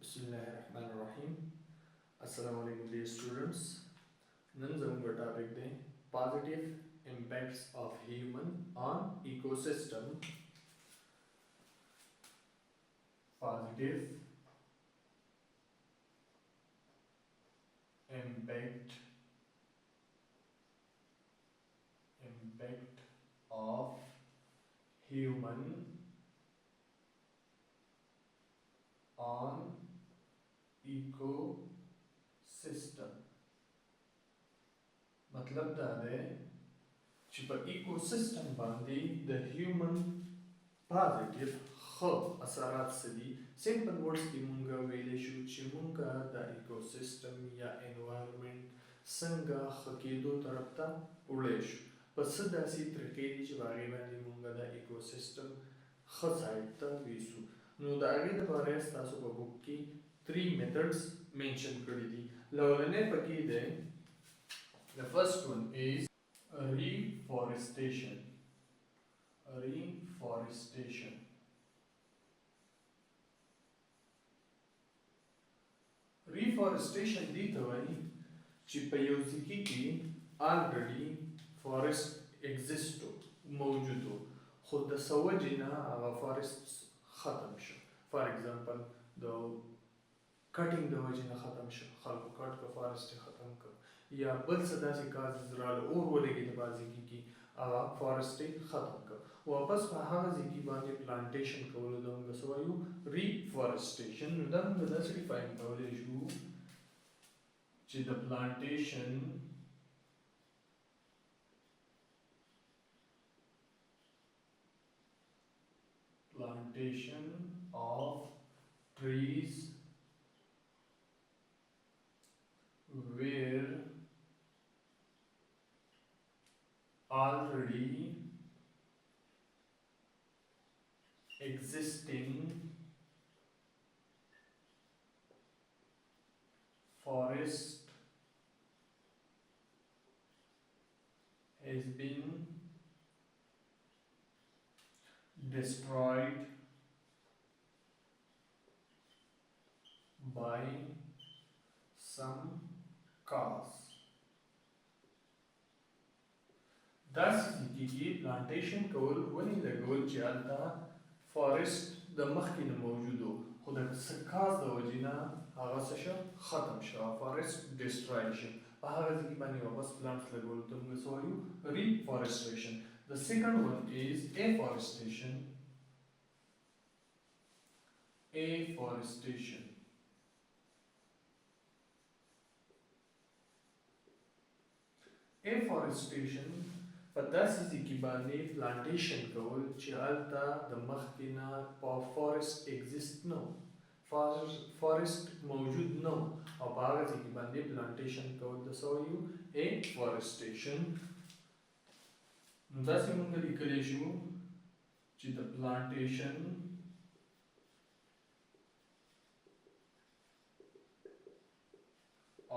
Bismillahirrahmanirrahim. Assalamu alaikum dear students. नन जमूंगा topic दें positive impacts of human on ecosystem. Positive impact of human on ecosystem. मतलब دا ده چې په ایکوسیستم باندې د هیومن پازیټیو خو اثرات سدي سیمپل ورډز کې مونږ ویلی شو چې مونږ د ایکوسیستم یا انوایرمنټ څنګه ښه کېدو طرف ته وړی شو په څه داسې طریقې دي چې په هغې باندې مونږ د ایکوسیستم ښه سایډ ته ویسو نو د هغې دپاره ستاسو په بک کې 3 methods mention کړي دي لومړنی پکې دی The first one is reforestation. Reforestation. Reforestation دی ته وایي چې په یو ځای کې already forest exist موجود خو د څه وجې نه هغه forest ختم شو. For example د کټینګ د وجې نه ختم شو خلکو کټ که forest ختم کړ یا بل څه داسې کازز راله اور ولګېد په هغه ځای کې هغه فارسټ یې ختم کړ واپس په هغه ځای کې باندې پلانټیشن کولو ته موږ څه وایو ریفارسټیشن نو دا موږ داسې ډیفاین کولی شو چې د پلانټیشن of trees where already existing forest has been destroyed by some cause. داسې کې پلانټیشن کول ولې لګول چې هلته فارسټ د مخکې نه موجود و خو د څه کاز د وجې نه هغه څه شه ختم شو فارسټ ډسټرای شو په هغه ځای کې باندې واپس پلانټس لګولو ته موږ څه وایو ریفارسټریشن. The second one is afforestation. Afforestation. Afforestation په داسې ځای کې باندې پلانټیشن کول چې هلته د مخکې نه په فارسټ اگزیسټ نه و فارسټ موجود نه و او په هغه ځای کې باندې پلانټیشن کول د څه وایو افورسټیشن. نو داسې موږ لیکلی شو چې د پلانټیشن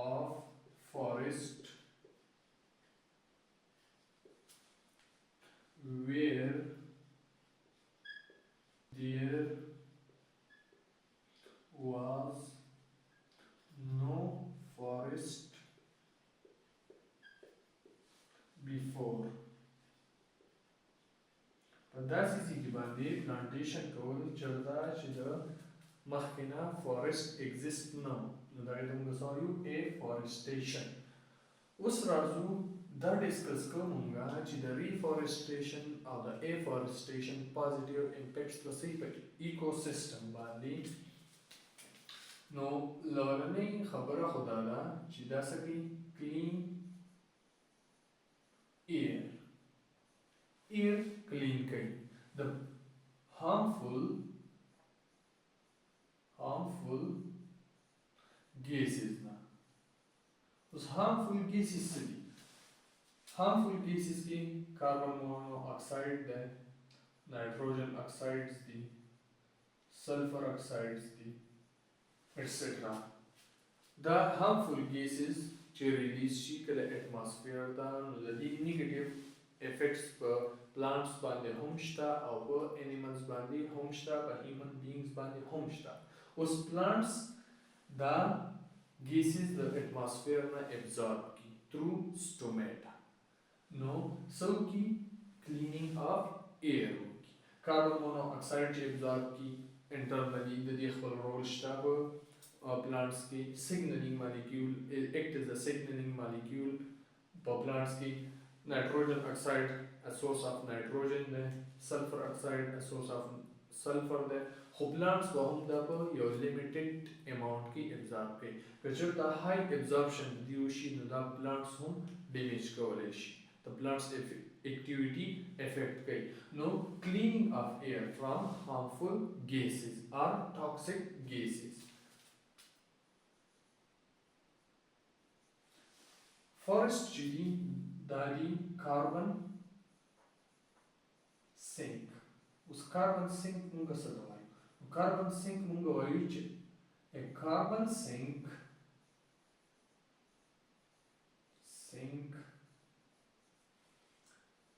of forest where there was no forest before. په داسې ځای کې باندې پلانټیشن کول چېرته چې د مخکې نه فارسټ اگزیسټ نه و نو د هغې ته موږ څه وایو افورسټیشن. اوس راځو دا ډسکس کوو موږ چې د ریفارسټیشن او د افورسټیشن پازیټیو امپیکټس به څه په ایکوسیستم باندې. نو لومړنۍ خبره خو دا ده چې دا څه کوي کلین ایر کلین کوي د harmful gases نه. اوس harmful gases څه دي؟ harmful gases کې کاربن مونو اکساید ده نایټروجن اکسایډز دي سلفر اکسایډز دي ایټسټرا. دا harmful gases چې ریلیز شي کله اټماسفیر ته نو د دې نیګیټیو افیکټس په plants باندې هم شته او په animals باندې هم شته په human beings باندې هم شته उस plants the gases the atmosphere na absorb की through stomata. No, so की cleaning of air होगी. Carbon monoxide ची absorb की internally the خپل role شته plants की signaling molecule act as a signaling molecule plants की nitrogen oxide a source of nitrogen ده sulfur oxide a source of sulfur ده خو plants به هم دا په یو limited amount کې absorb کوي که چېرته high absorption دی وشي نو دا plants هم damage کولی شي the plants activity affect کوي نو cleaning of air from harmful gases or toxic gases. Forest چې دي دا دي carbon sink. اوس carbon sink مونږ څه ته وایو؟ carbon sink مونږ وایو چې a carbon sink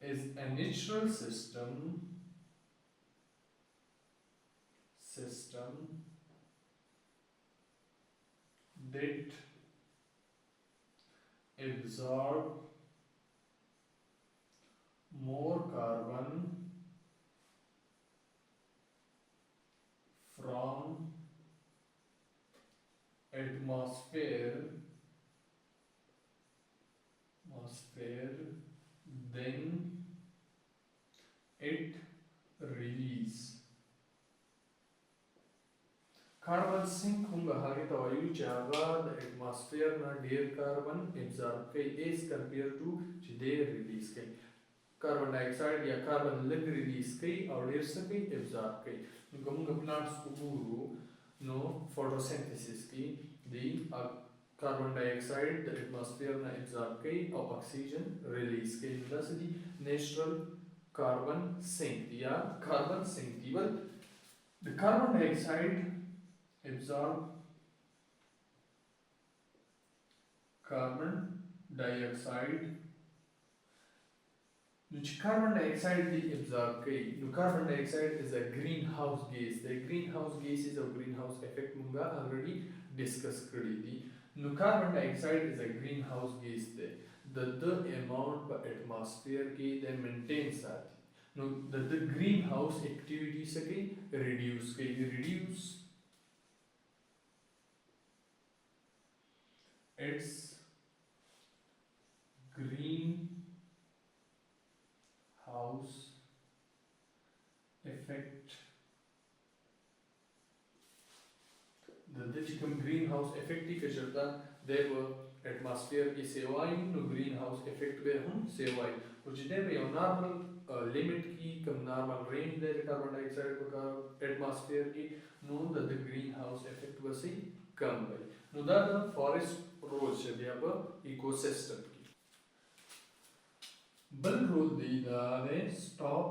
is a natural system that absorb more carbon from atmosphere then it release. Carbon sink होगा हागे तो वायु चागा the atmosphere ना ढेर carbon absorb कई as compared to जो they release कई carbon dioxide या carbon लग release कई और ढेर से कई absorb कई उनका plants को गुरु no photosynthesis की the carbon dioxide the atmosphere na absorb कई और oxygen release कई thus the natural carbon sink या carbon sink well the carbon dioxide absorb carbon dioxide which carbon dioxide the absorb कई no carbon dioxide is a greenhouse gas the greenhouse gases or greenhouse effect munga already discuss करी थी. No, carbon dioxide is a greenhouse gas the amount per atmosphere की they maintain साथ no the greenhouse activity से की reduce its greenhouse effect the greenhouse effect की कचरता they were atmosphere की सेवाएं no greenhouse effect पे हम सेवाएं कुछ दे में यो normal limit की कम normal range दे carbon dioxide का atmosphere की नो the greenhouse effect वैसे कम भाई नो the forest role से दिया पर ecosystem की बल role दी दाने stop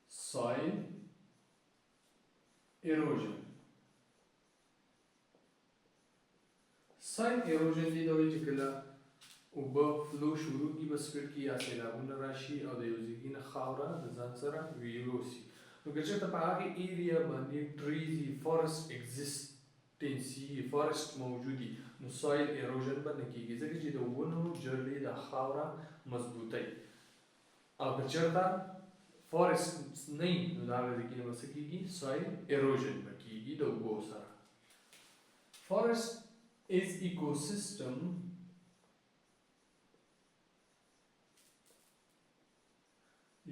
soil erosion. Soil erosion دی دوی چې کله اوبه فلو شروع کی بس پټ کی یا سیلابونه راشي او د یو ځای نه خاوره د ځان سره ویروسي نو که چېرته په هغه ایریا باندې ټریزي فارست ایگزیسټنسي فارست موجودي نو سویل ایروژن به نه کیږي ځکه چې د ونو جرړې د خاوره مضبوطوي او که چېرته فارست نه نو د هغه ځای کې به څه کیږي سویل ایروژن به کیږي د اوبو سره. فارست is ecosystem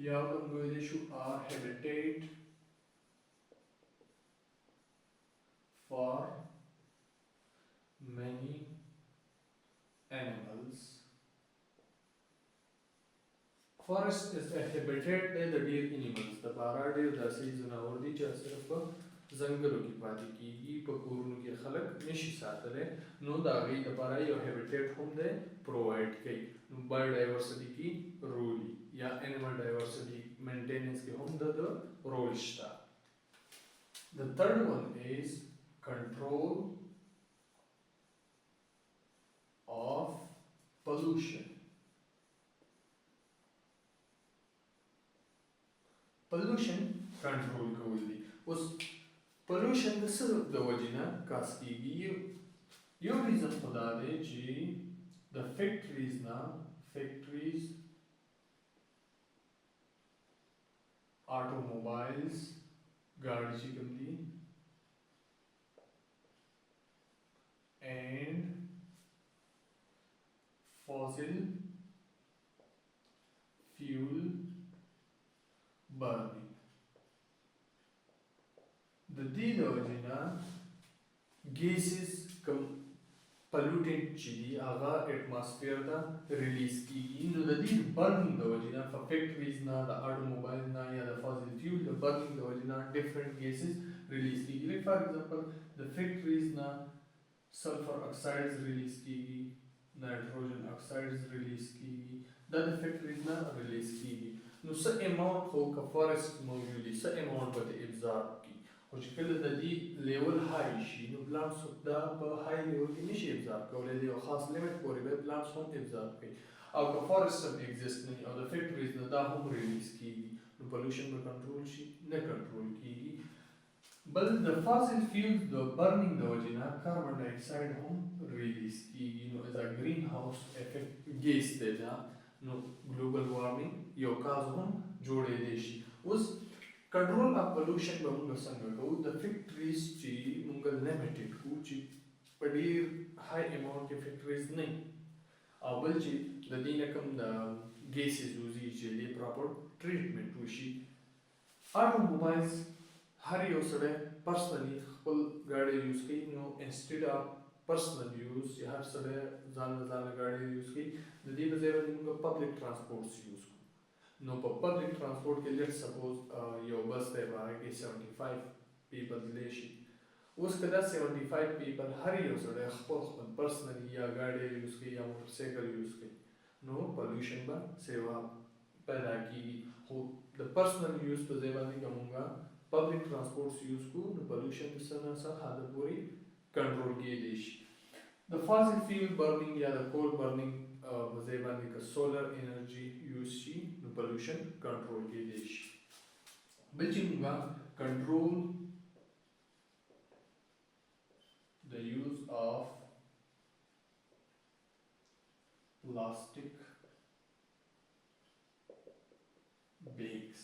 या are habitat for many animals. Forest is a habitat the deer animals the para deer the season اور دي چې صرف زنګلو کې پاتې کیږي په کورونو کې خلک نشي ساتلی نو د هغې دپاره یو هیبیټیټ هم دی پرووایډ کوي نو بایوډایورسټي کې رول یا انیمل ډایورسټي مینټیننس کې هم د رول شته. The third one is control of pollution. Pollution control کول دي اوس pollution pollution د څه د وجې نه کاس کیږي؟ یو ریزن خو دا دی چې د فیکټریز نه آټوموبایلز ګاډي چې کوم دي and fossil fuel burning د دې د وجې نه gases کم pollutant چې دي هغه اټماسفیر ته ریلیز کیږي. نو د دې برنینګ د وجې نه په فیکټریز نه د اټوموبایل نه یا د فاسل فیول د برنینګ د وجې نه ډیفرنٹ gases ریلیز کیږي. لکه فار ایگزامپل د فیکټریز نه سلفر اکسایډز ریلیز کیږي، نایټروجن اکسایډز ریلیز کیږي، دا د فیکټریز نه ریلیز کیږي. نو څه اماونټ خو که فارسټ موجود دي څه اماونټ به ابزارب کی، خو چې کله د دې لیول های شي نو پلانټس دا په های لیول کې نشي ابزارب کولی، د یو خاص لیمټ پورې به پلانټس هم ابزارب کوي. او که فارسټ هم ایگزیسټ نه او د فیکټریز نه دا هم ریلیز کیږي نو پولوشن به کنټرول شي؟ نه کنټرول کیږي. بل د فاسل فیول د برنینګ د وجې نه کاربن ډای اکسایډ هم ریلیز کیږي. نو از ا گرین هاوس افیکټ ګیس دی دا، نو ګلوبل وارمنګ یو کاز هم جوړېدی شي. اوس کنټرول اف پولوشن به موږ څنګه کوو؟ د فیکټریز چې موږ لیمیټډ کړو چې په ډېر های اماونټ کې فیکټریز نه، او بل چې د دې نه کوم د ګیسز وځي چې د پراپر ټریټمنټ وشي. اټوموبایلز هر یو سړی پرسنلی خپل ګاډی یوز کوي، نو انسټیډ اف پرسنل یوز چې هر سړی ځان له ځانه ګاډی یوز کوي، د دې په ځای باندې موږ پبلک ټرانسپورټس یوز کوو. نو په پبلک ټرانسپورټ کې لیټ سپوز یو بس دی په هغه کې 75 پیپل تللی شي. اوس که دا 75 پیپل هر یو سړی خپل پرسنلی یا ګاډی یوز کوي یا موټر سایکل یوز کوي نو پولوشن به سیوا پیدا کیږي. خو د پرسنل یوز په ځای باندې که موږ پبلک ټرانسپورټس یوز کوو نو پولوشن څه نه څه حده پورې کنټرول کیدی شي. د فاسل فیول برنینګ یا د کول برنینګ په ځای باندې که سولر انرژي یوز شي نو پولوشن کنټرول کیدی شي. بل چې موږ کنټرول د یوز اف پلاسټک بیگز،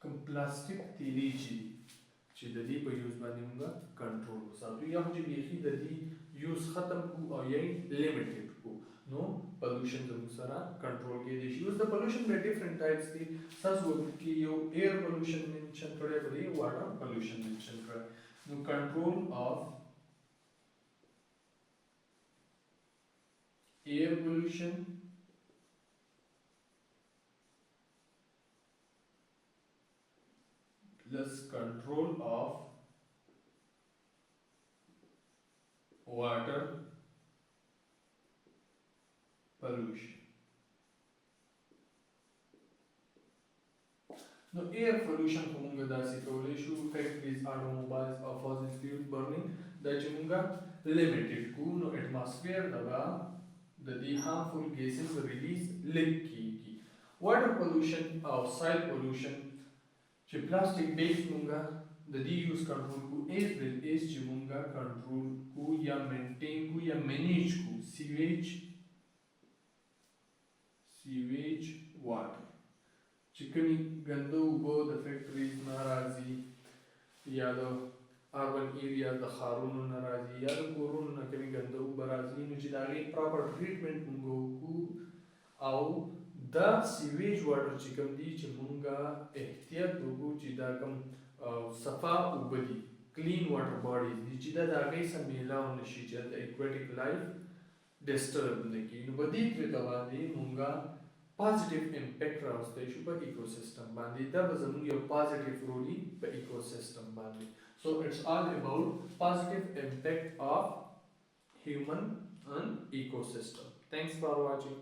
کوم پلاسټک تیلی چې د دې په یوز باندې موږ کنټرول وساتو یا هم چې بیخي د دې یوز ختم کړو او یا لیمیټډ کړو نو پولوشن زموږ سره کنټرول کیدی شي. اوس د پولوشن به ډیفرنٹ ټایپس دي. تاسو کې یو ایر پولوشن منشن کړی، بل یو واټر پولوشن منشن کړی. نو کنټرول اف air pollution plus control of water pollution. نو air pollution خو موږ داسې کولی شو فیکټریز، اټوموبایلز او فاسل فیول برنینګ دا چې موږ لیمیټډ کړو نو اټماسفیر دغه د دې هارمفul gases ریلیز لږ کیږي. واټر پولوشن او سایل پولوشن چې پلاسټک بیگز موږ د دې یوز کنټرول کو ایز ویل ایز چې موږ کنټرول کو یا مینټین کو یا مینیج کو سیویج واټر چې کومې ګنده اوبه د فیکټریز نه راځي یا د اربن ایریا د ښارونو نه راځي یا د کورونو نه کومې ګنده اوبه راځي نو چې د هغې پراپر ټریټمنټ موږ وکړو او دا سیویج واټر چې کوم دي چې موږ احتیاط وکړو چې دا کوم صفا اوبه دي، کلین واټر باډیز دي چې دا د هغې سره میلاو نه شي چې د ایکویټک لایف ډسټرب نه کړي. نو په دې طریقه باندې موږ پازیټیو امپیکټ راوستی شو په ایکوسیسټم باندې. دا به زموږ یو پازیټیو رول وي په ایکوسیسټم باندې. So it's all about positive impact of human and ecosystem. Thanks for watching.